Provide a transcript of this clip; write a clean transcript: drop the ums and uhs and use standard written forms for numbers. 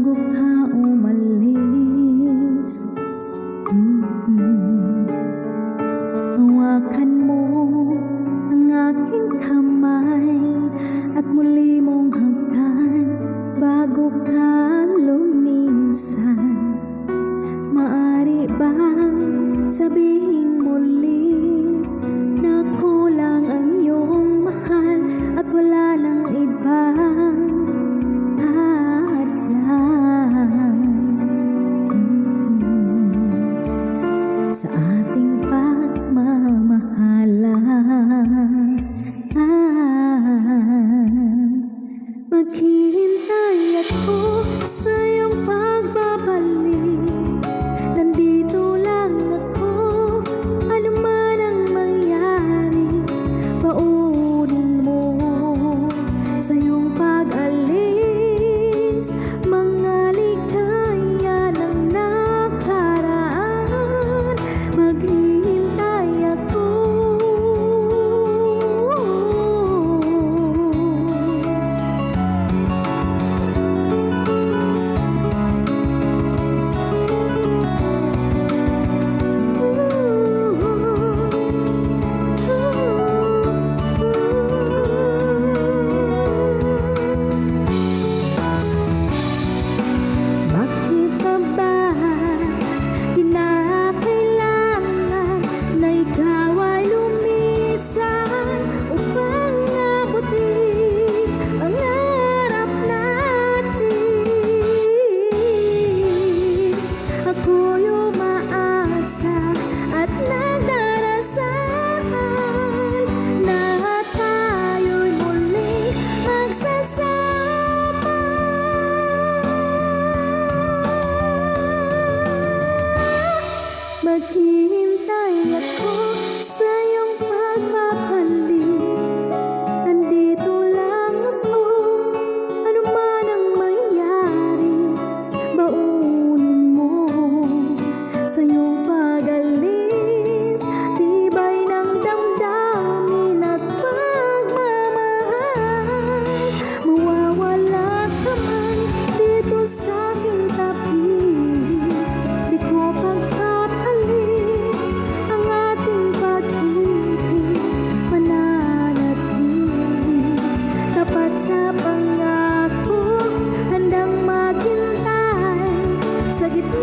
bago ka umalis. Hawakan mo ang aking kamay at muli mong hagkan bago ka lumisan. Maaari bang sabihin muli na ako lang ang iyong mahal at wala nang ibang hadlang sa ating pagmamahalan? Maghihintay ako sa iyong pagbabalik. Nandito lang ako, ano man ang mangyari. Paunin mo sa iyong pag-alis mga ligaya ng nakaraan. Maghihintay ako. Ako'y umaasa at nagdarasal na tayo'y muling magsasama. Maghihintay ako sa iyong pagbabalik. Nandito lang ako, ano man ang mangyari. Baunin mo sa iyong pag-alis tibay ng damdamin at pagmamahal. Mawawala ka man dito sa aking tabi, di ko pagpapalit ang ating pag-ibig. Mananatili tapat sa pangako, handang maghintay sa gitna